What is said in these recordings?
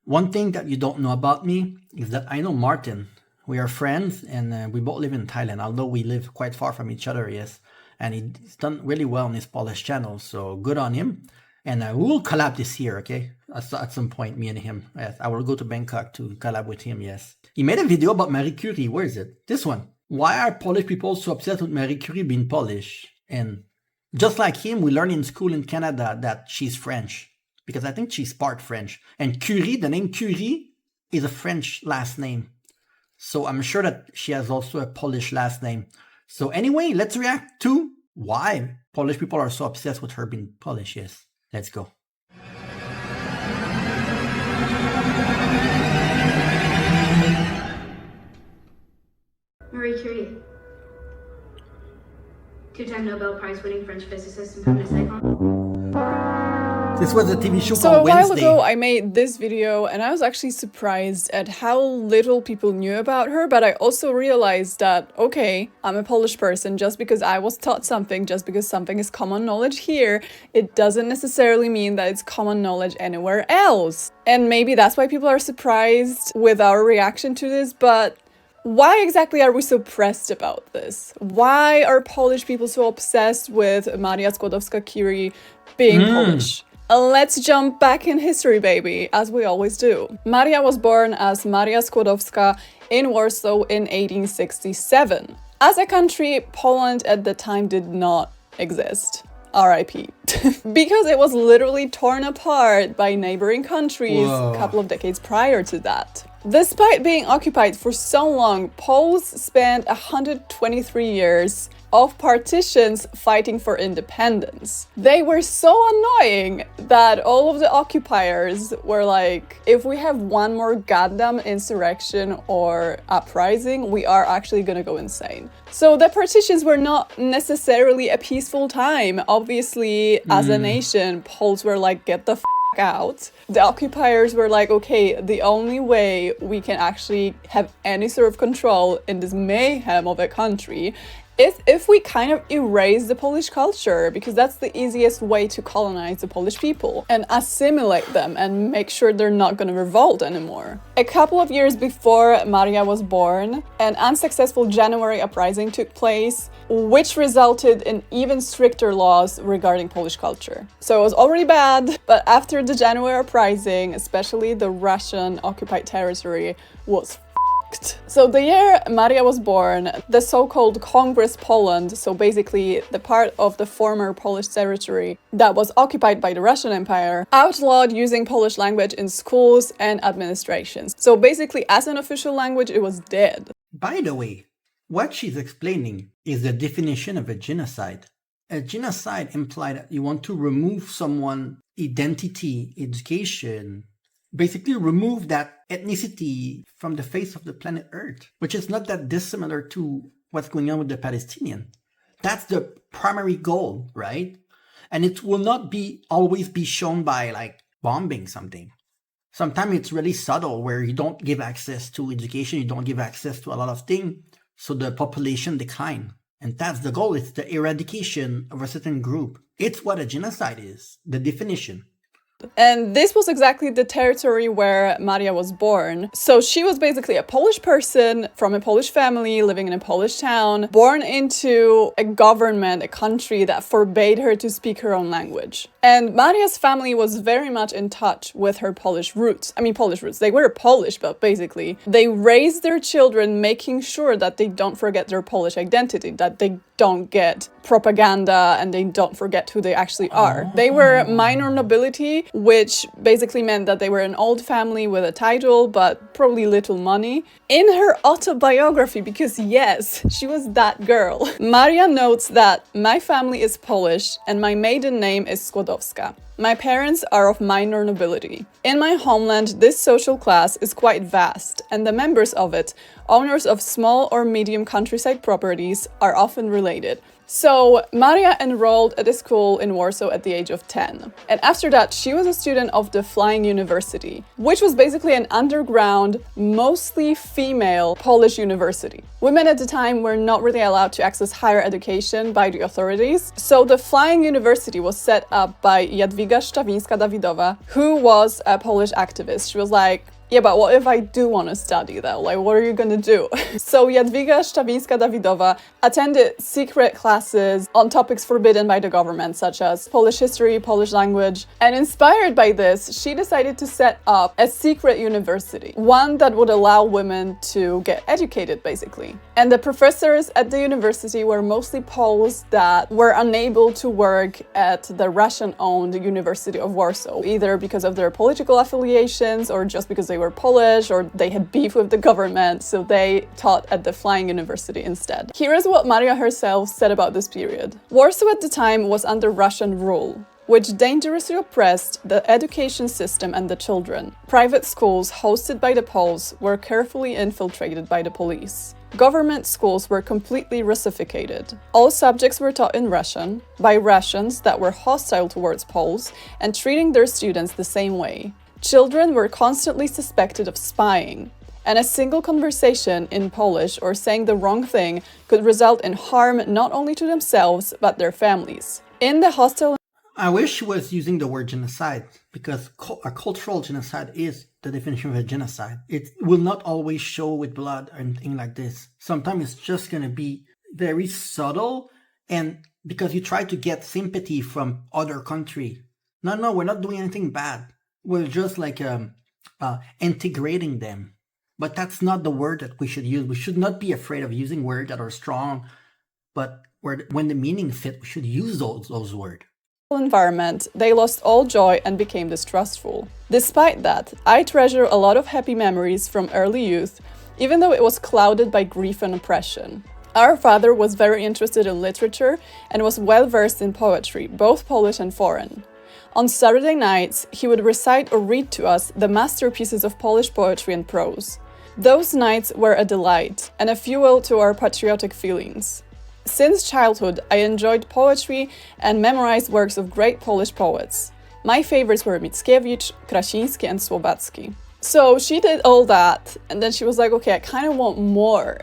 One thing that you don't know about me is that I know Martin. We are friends and we both live in Thailand, although we live quite far from each other, yes. And he's done really well on his Polish channel, so good on him. And we will collab this year, okay? At some point, me and him. Yes, I will go to Bangkok to collab with him, yes. He made a video about Marie Curie. Where is it? This one. Why are Polish people so obsessed with Marie Curie being Polish? And just like him, we learn in school in Canada that she's French. Because I think she's part French. And Curie, the name Curie, is a French last name. So I'm sure that she has also a Polish last name. So anyway, let's react to why Polish people are so obsessed with her being Polish. Yes, let's go. Marie Curie, two-time Nobel Prize-winning French physicist and feminist icon. This was a TV show So called Wednesday. a while ago I made this video and I was actually surprised at how little people knew about her, but I also realized that, okay, I'm a Polish person. Just because I was taught something, just because something is common knowledge here, it doesn't necessarily mean that it's common knowledge anywhere else. And maybe that's why people are surprised with our reaction to this, but why exactly are we so pressed about this? Why are Polish people so obsessed with Maria Skłodowska-Curie being Polish? Let's jump back in history, baby, as we always do. Maria was born as Maria Skłodowska in Warsaw in 1867. As a country, Poland at the time did not exist. RIP. Because it was literally torn apart by neighboring countries a couple of decades prior to that. Despite being occupied for so long, Poles spent 123 years of partitions fighting for independence. They were so annoying that all of the occupiers were like, if we have one more goddamn insurrection or uprising, we are actually gonna go insane. So the partitions were not necessarily a peaceful time. Obviously, as a nation, Poles were like, get the f out. The occupiers were like, okay, the only way we can actually have any sort of control in this mayhem of a country is if we kind of erase the Polish culture, because that's the easiest way to colonize the Polish people and assimilate them and make sure they're not going to revolt anymore. A couple of years before Maria was born, an unsuccessful January uprising took place, which resulted in even stricter laws regarding Polish culture. So it was already bad, but after the January uprising, especially the Russian occupied territory was so the year Maria was born, the so-called Congress Poland, so basically the part of the former Polish territory that was occupied by the Russian Empire, outlawed using Polish language in schools and administrations. So basically, as an official language, it was dead. By the way, what she's explaining is the definition of a genocide. A genocide implies that you want to remove someone's identity, education, basically remove that ethnicity from the face of the planet Earth, which is not that dissimilar to what's going on with the Palestinian. That's the primary goal, right? And it will not always be shown by like bombing something. Sometimes it's really subtle where you don't give access to education, you don't give access to a lot of things, so the population decline. And that's the goal, it's the eradication of a certain group. It's what a genocide is, the definition. And this was exactly the territory where Maria was born. So she was basically a Polish person from a Polish family living in a Polish town, born into a government, a country that forbade her to speak her own language. And Maria's family was very much in touch with her Polish roots. I mean, Polish roots. They were Polish, but basically they raised their children making sure that they don't forget their Polish identity, that they don't get propaganda and they don't forget who they actually are. They were minor nobility, which basically meant that they were an old family with a title, but probably little money. In her autobiography, because yes, she was that girl, Maria notes that my family is Polish and my maiden name is Skłodowska. My parents are of minor nobility. In my homeland, this social class is quite vast, and the members of it, owners of small or medium countryside properties, are often related. So Maria enrolled at a school in Warsaw at the age of 10. And after that, she was a student of the Flying University, which was basically an underground, mostly female Polish university. Women at the time were not really allowed to access higher education by the authorities. So the Flying University was set up by Jadwiga Szczawińska-Dawidowa, who was a Polish activist. She was like, yeah, but what if I do want to study though? Like, what are you gonna do? So Jadwiga Szczawińska-Dawidowa attended secret classes on topics forbidden by the government, such as Polish history, Polish language. And inspired by this, she decided to set up a secret university, one that would allow women to get educated, basically. And the professors at the university were mostly Poles that were unable to work at the Russian-owned University of Warsaw, either because of their political affiliations or just because they were Polish or they had beef with the government, so they taught at the Flying University instead. Here is what Maria herself said about this period. Warsaw at the time was under Russian rule, which dangerously oppressed the education system and the children. Private schools hosted by the Poles were carefully infiltrated by the police. Government schools were completely Russificated. All subjects were taught in Russian, by Russians that were hostile towards Poles and treating their students the same way. Children were constantly suspected of spying, and a single conversation in Polish or saying the wrong thing could result in harm not only to themselves, but their families. In the hostile... I wish she was using the word genocide, because a cultural genocide is the definition of a genocide. It will not always show with blood or anything like this. Sometimes it's just going to be very subtle, and because you try to get sympathy from other country. No, we're not doing anything bad. We're just like integrating them. But that's not the word that we should use. We should not be afraid of using words that are strong, but when the meaning fit, we should use those words. Environment, they lost all joy and became distrustful. Despite that, I treasure a lot of happy memories from early youth, even though it was clouded by grief and oppression. Our father was very interested in literature and was well versed in poetry, both Polish and foreign. On Saturday nights, he would recite or read to us the masterpieces of Polish poetry and prose. Those nights were a delight and a fuel to our patriotic feelings. Since childhood, I enjoyed poetry and memorized works of great Polish poets. My favorites were Mickiewicz, Krasiński, and Słowacki. So she did all that, and then she was like, okay, I kind of want more.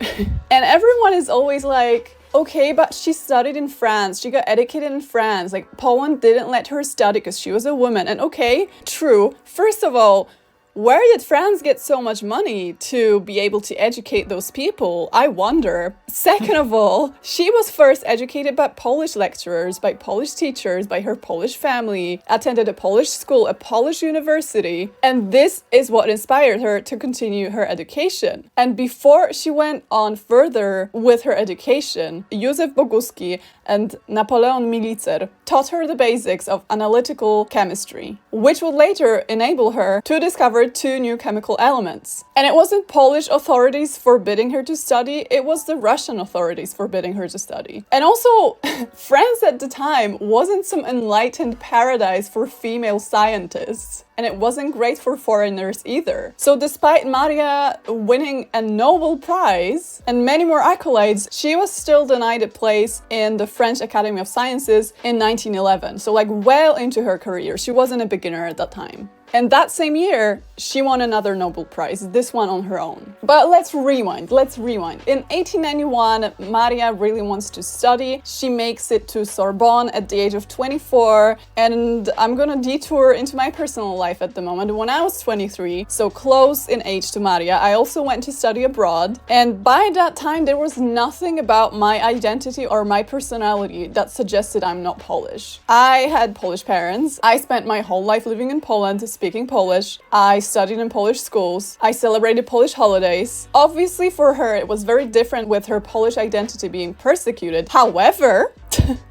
And everyone is always like, okay, but she studied in France, she got educated in France, like Poland didn't let her study because she was a woman. And okay, true. First of all, where did France get so much money to be able to educate those people? I wonder. Second of all, she was first educated by Polish lecturers, by Polish teachers, by her Polish family, attended a Polish school, a Polish university, and this is what inspired her to continue her education. And before she went on further with her education, Józef Boguski and Napoleon Milicer taught her the basics of analytical chemistry, which would later enable her to discover 2 new chemical elements. And it wasn't Polish authorities forbidding her to study, it was the Russian authorities forbidding her to study. And also, France at the time wasn't some enlightened paradise for female scientists. And it wasn't great for foreigners either. So despite Maria winning a Nobel Prize and many more accolades, she was still denied a place in the French Academy of Sciences in 1911. So like well into her career. She wasn't a beginner at that time. And that same year, she won another Nobel Prize, this one on her own. But let's rewind. In 1891, Maria really wants to study. She makes it to Sorbonne at the age of 24. And I'm gonna detour into my personal life at the moment. When I was 23, so close in age to Maria, I also went to study abroad. And by that time, there was nothing about my identity or my personality that suggested I'm not Polish. I had Polish parents. I spent my whole life living in Poland, speaking Polish. I studied in Polish schools. I celebrated Polish holidays. Obviously for her, it was very different with her Polish identity being persecuted. However,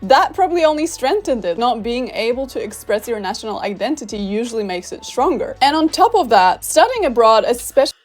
that probably only strengthened it. Not being able to express your national identity usually makes it stronger. And on top of that, studying abroad, especially...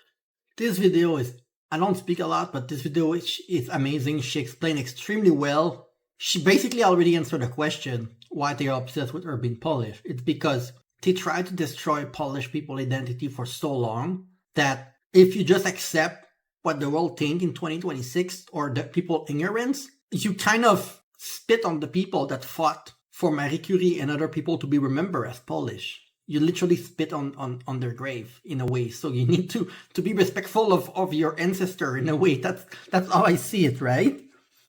This video is, I don't speak a lot, but this video is amazing. She explained extremely well. She basically already answered the question why they are obsessed with her being Polish. It's because they tried to destroy Polish people's identity for so long that if you just accept what the world thinks in 2026 or the people ignorance, you kind of spit on the people that fought for Marie Curie and other people to be remembered as Polish. You literally spit on their grave in a way. So you need to be respectful of your ancestor in a way. That's how I see it, right?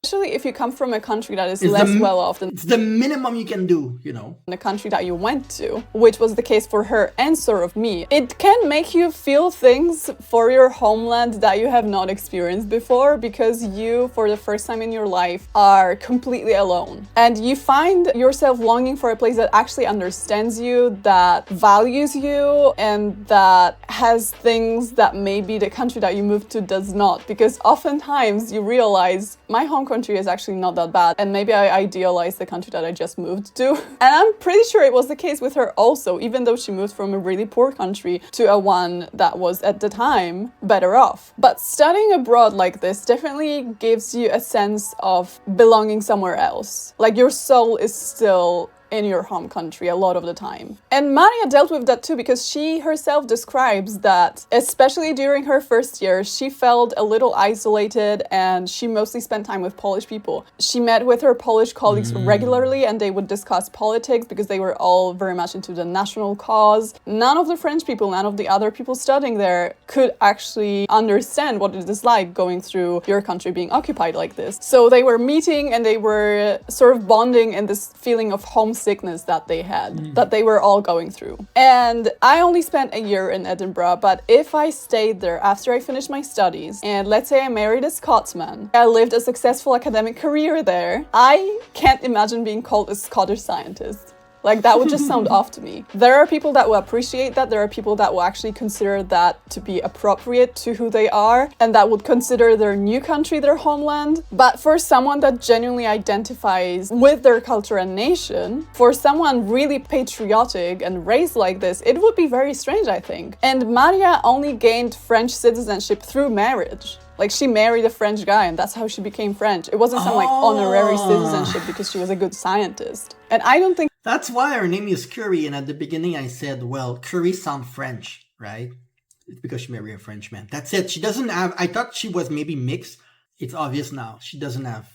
Especially if you come from a country that is less well off than it's the minimum you can do, the country that you went to, which was the case for her and sort of me. It can make you feel things for your homeland that you have not experienced before, because you, for the first time in your life, are completely alone. And you find yourself longing for a place that actually understands you, that values you, and that has things that maybe the country that you moved to does not. Because oftentimes you realize, my home country is actually not that bad, and maybe I idealize the country that I just moved to. And I'm pretty sure it was the case with her also, even though she moved from a really poor country to a one that was at the time better off. But studying abroad like this definitely gives you a sense of belonging somewhere else. Like your soul is still in your home country a lot of the time. And Maria dealt with that too, because she herself describes that, especially during her first year, she felt a little isolated and she mostly spent time with Polish people. She met with her Polish colleagues regularly and they would discuss politics because they were all very much into the national cause. None of the French people, none of the other people studying there could actually understand what it is like going through your country being occupied like this. So they were meeting and they were sort of bonding in this feeling of homesickness that they had, that they were all going through. And I only spent a year in Edinburgh, but if I stayed there after I finished my studies, and let's say I married a Scotsman, I lived a successful academic career there, I can't imagine being called a Scottish scientist. Like, that would just sound off to me. There are people that will appreciate that. There are people that will actually consider that to be appropriate to who they are, and that would consider their new country their homeland. But for someone that genuinely identifies with their culture and nation, for someone really patriotic and raised like this, it would be very strange, I think. And Maria only gained French citizenship through marriage. Like, she married a French guy and that's how she became French. It wasn't some like honorary citizenship because she was a good scientist. And I don't think that's why her name is Curie. And at the beginning I said, well, Curie sounds French, right? It's because she married a Frenchman. That's it. She doesn't have, I thought she was maybe mixed. It's obvious now. She doesn't have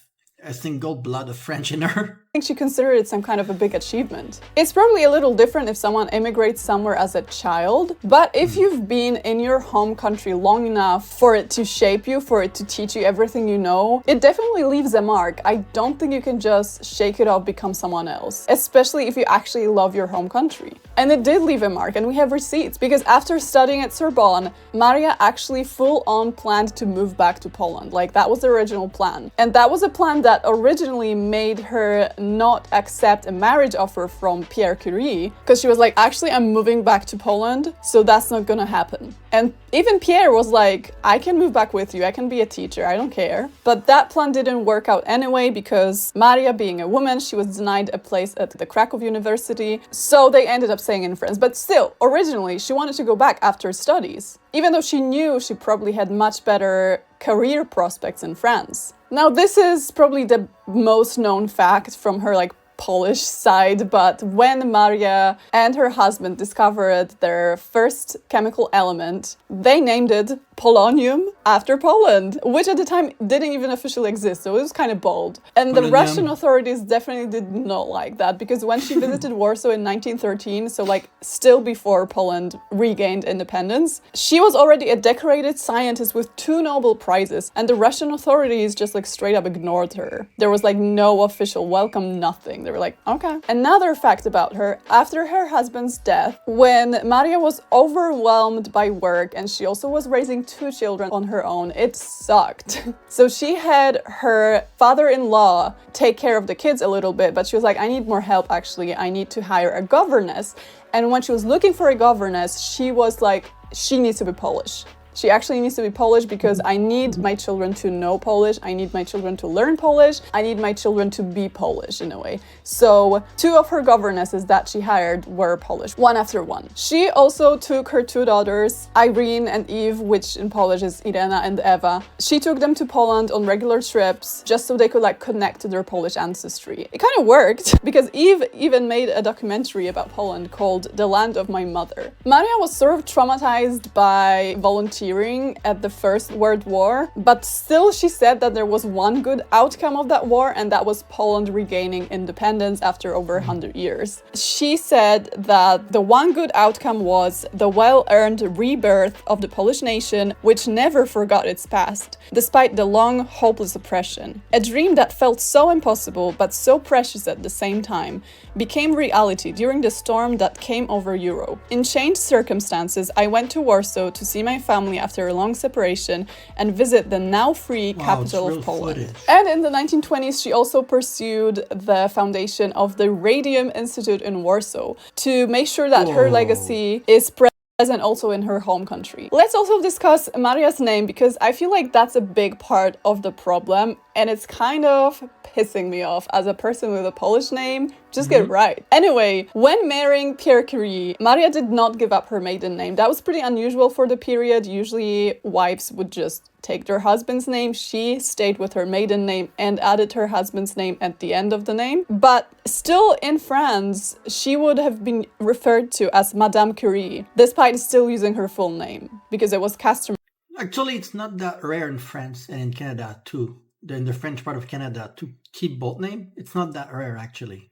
a single blood of French in her. I think she considered it some kind of a big achievement. It's probably a little different if someone immigrates somewhere as a child, but if you've been in your home country long enough for it to shape you, for it to teach you everything you know, it definitely leaves a mark. I don't think you can just shake it off, become someone else, especially if you actually love your home country. And it did leave a mark, and we have receipts, because after studying at Sorbonne, Maria actually full-on planned to move back to Poland. Like, that was the original plan. And that was a plan that originally made her not accept a marriage offer from Pierre Curie, because she was like, actually, I'm moving back to Poland, so that's not gonna happen. And even Pierre was like, I can move back with you, I can be a teacher, I don't care. But that plan didn't work out anyway, because Maria, being a woman, she was denied a place at the Krakow University, so they ended up staying in France. But still, originally, she wanted to go back after studies, even though she knew she probably had much better career prospects in France. Now, this is probably the most known fact from her like Polish side, but when Maria and her husband discovered their first chemical element, they named it Polonium after Poland, which at the time didn't even officially exist, so it was kind of bold. And the Russian authorities definitely did not like that, because when she visited Warsaw in 1913, so like still before Poland regained independence, she was already a decorated scientist with 2 Nobel Prizes, and the Russian authorities just like straight up ignored her. There was like no official welcome, nothing. They were like, okay. Another fact about her, after her husband's death, when Maria was overwhelmed by work and she also was raising 2 children on her own, it sucked. So she had her father-in-law take care of the kids a little bit, but she was like, I need more help actually, I need to hire a governess. And when she was looking for a governess, she was like, she needs to be Polish. She actually needs to be Polish because I need my children to know Polish, I need my children to learn Polish, I need my children to be Polish in a way. So 2 of her governesses that she hired were Polish, one after one. She also took her 2 daughters, Irene and Eve, which in Polish is Irena and Eva. She took them to Poland on regular trips just so they could like connect to their Polish ancestry. It kind of worked because Eve even made a documentary about Poland called The Land of My Mother. Maria was sort of traumatized by volunteering volunteering at the First World War, but still she said that there was one good outcome of that war, and that was Poland regaining independence after over 100 years. She said that the one good outcome was the well-earned rebirth of the Polish nation, which never forgot its past, despite the long, hopeless oppression. A dream that felt so impossible, but so precious at the same time, became reality during the storm that came over Europe. In changed circumstances, I went to Warsaw to see my family after a long separation and visit the now free capital of Poland. And in the 1920s, she also pursued the foundation of the Radium Institute in Warsaw to make sure that her legacy is present also in her home country. Let's also discuss Maria's name, because I feel like that's a big part of the problem, and it's kind of pissing me off as a person with a Polish name. Just get it right. Anyway, when marrying Pierre Curie, Maria did not give up her maiden name. That was pretty unusual for the period. Usually wives would just take their husband's name. She stayed with her maiden name and added her husband's name at the end of the name. But still in France, she would have been referred to as Madame Curie, despite still using her full name, because it was customary. Actually, it's not that rare in France and in Canada too. In the French part of Canada to keep both names. It's not that rare actually.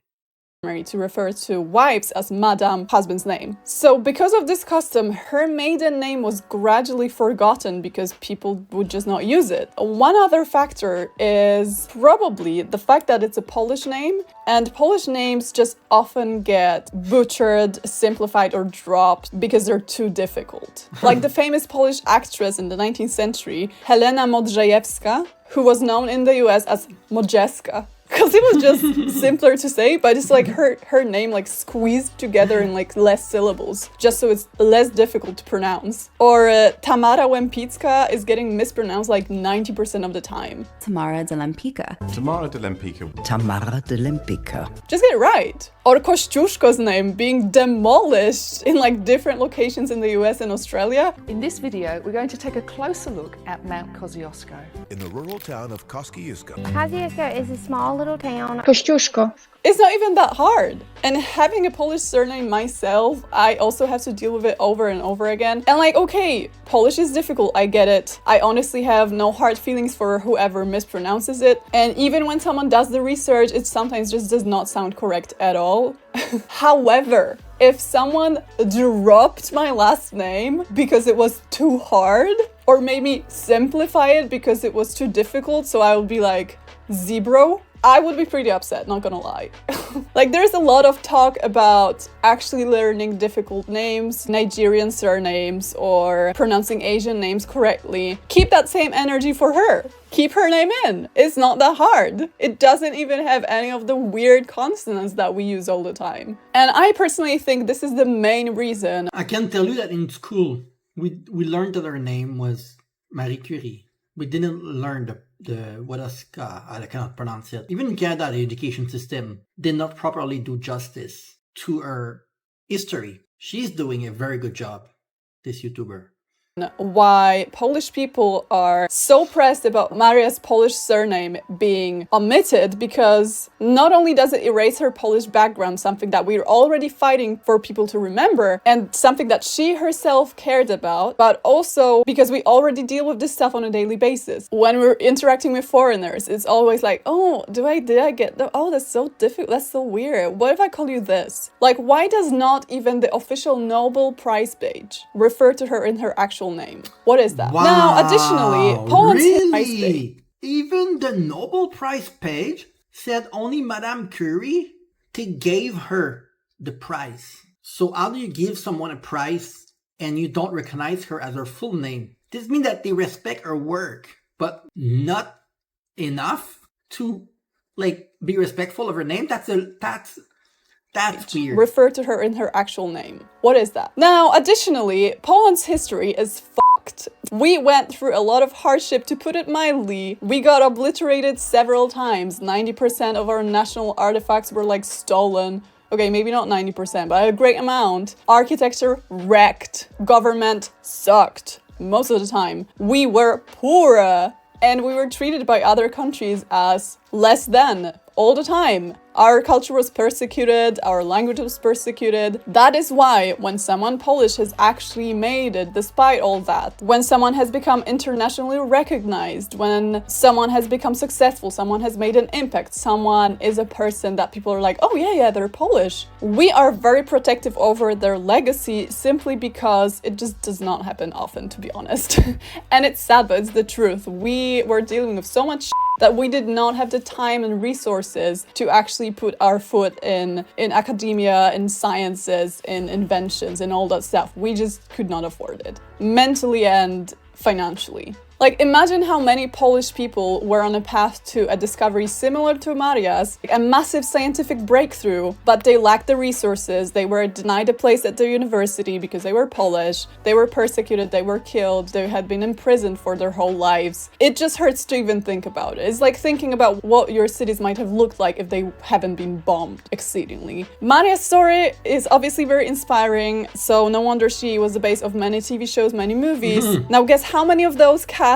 To refer to wives as Madame, husband's name. So because of this custom, her maiden name was gradually forgotten because people would just not use it. One other factor is probably the fact that it's a Polish name, and Polish names just often get butchered, simplified, or dropped because they're too difficult. Like the famous Polish actress in the 19th century, Helena Modrzejewska, who was known in the US as Modjeska, because it was just simpler to say, but it's like her name like squeezed together in like less syllables, just so it's less difficult to pronounce. Or Tamara Łempicka is getting mispronounced like 90% of the time. Tamara de Lempicka. Tamara de Lempicka. Tamara de Lempicka. Just get it right. Or Kościuszko's name being demolished in like different locations in the US and Australia. In this video, we're going to take a closer look at Mount Kosciuszko. In the rural town of Kosciuszko. Kosciuszko is a small little town. Kościuszko. It's not even that hard. And having a Polish surname myself, I also have to deal with it over and over again. And like, okay, Polish is difficult, I get it. I honestly have no hard feelings for whoever mispronounces it. And even when someone does the research, it sometimes just does not sound correct at all. However, if someone dropped my last name because it was too hard, or maybe simplify it because it was too difficult, so I would be like, Zebro, I would be pretty upset, not gonna lie. Like, there's a lot of talk about actually learning difficult names, Nigerian surnames, or pronouncing Asian names correctly. Keep that same energy for her. Keep her name in. It's not that hard. It doesn't even have any of the weird consonants that we use all the time. And I personally think this is the main reason. I can tell you that in school, we learned that her name was Marie Curie. We didn't learn the Wadaska, I cannot pronounce it. Even in Canada, the education system did not properly do justice to her history. She's doing a very good job, this YouTuber. Why Polish people are so pressed about Maria's Polish surname being omitted, because not only does it erase her Polish background, something that we're already fighting for people to remember and something that she herself cared about, but also because we already deal with this stuff on a daily basis. When we're interacting with foreigners, it's always like, oh, did I get the, oh, that's so difficult, that's so weird. What if I call you this? Like, why does not even the official Nobel Prize page refer to her in her actual name? What is that? Wow, now, additionally, Poland's really? page. Even the Nobel Prize page said only Madame Curie gave her the prize. So how do you give someone a prize and you don't recognize her as her full name? This means that they respect her work, but not enough to like be respectful of her name. That's weird. Refer to her in her actual name. What is that? Now, additionally, Poland's history is fucked. We went through a lot of hardship, to put it mildly. We got obliterated several times. 90% of our national artifacts were like stolen. Okay, maybe not 90%, but a great amount. Architecture wrecked. Government sucked. Most of the time. We were poor. And we were treated by other countries as less than all the time. Our culture was persecuted, our language was persecuted. That is why when someone Polish has actually made it despite all that, when someone has become internationally recognized, when someone has become successful, someone has made an impact, someone is a person that people are like, oh yeah, they're Polish. We are very protective over their legacy simply because it just does not happen often, to be honest. And it's sad, but it's the truth. We were dealing with so much that we did not have the time and resources to actually put our foot in academia, in sciences, in inventions, and all that stuff. We just could not afford it, mentally and financially. Like, imagine how many Polish people were on a path to a discovery similar to Maria's, a massive scientific breakthrough, but they lacked the resources, they were denied a place at their university because they were Polish, they were persecuted, they were killed, they had been imprisoned for their whole lives. It just hurts to even think about it. It's like thinking about what your cities might have looked like if they haven't been bombed exceedingly. Maria's story is obviously very inspiring, so no wonder she was the base of many TV shows, many movies. Now guess how many of those cast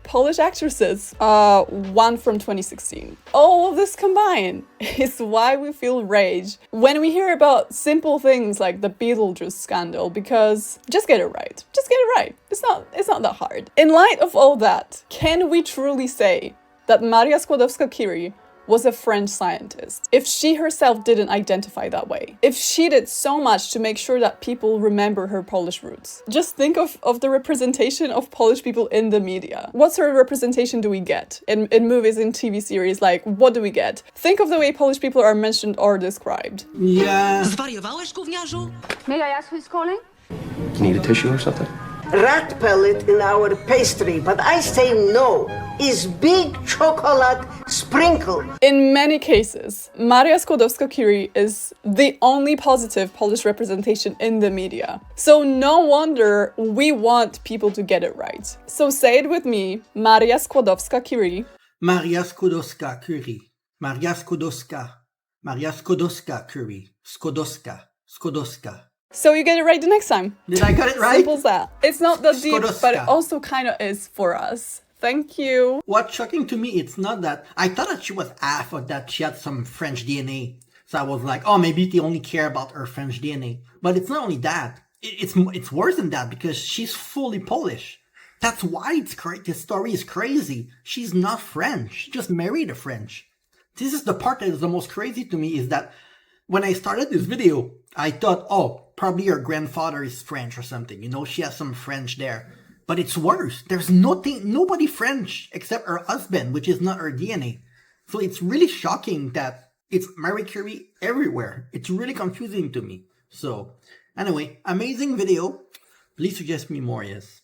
Polish actresses? One from 2016. All of this combined is why we feel rage when we hear about simple things like the Beetlejuice scandal, because just get it right. Just get it right. It's not that hard. In light of all that, can we truly say that Maria Skłodowska-Curie was a French scientist if she herself didn't identify that way? If she did so much to make sure that people remember her Polish roots? Just think of the representation of Polish people in the media. What sort of representation do we get in movies, in TV series? Like, what do we get? Think of the way Polish people are mentioned or described. Yeah. Zwariowałeś, gówniarzu? May I ask who's calling? You need a tissue or something? Rat pellet in our pastry, but I say no. Is big chocolate sprinkle. In many cases, Maria Skłodowska-Curie is the only positive Polish representation in the media. So no wonder we want people to get it right. So say it with me, Maria Skłodowska-Curie. Maria Skłodowska-Curie. Maria Skłodowska. Maria Skłodowska-Curie. Skłodowska. So you get it right the next time. Did I get it right? Simple as that. It's not that deep, Skłodowska. but it also kind of is for us. Thank you. What's shocking to me, it's not that. I thought that she was half, or that she had some French DNA. So I was like, oh, maybe they only care about her French DNA. But it's not only that. It's worse than that, because she's fully Polish. That's why this story is crazy. She's not French. She just married a French. This is the part that is the most crazy to me, is that when I started this video, I thought, oh, probably her grandfather is French or something. You know, she has some French there. But it's worse. There's nobody French except her husband, which is not her DNA. So it's really shocking that it's Marie Curie everywhere. It's really confusing to me. So anyway, amazing video. Please suggest me more, yes.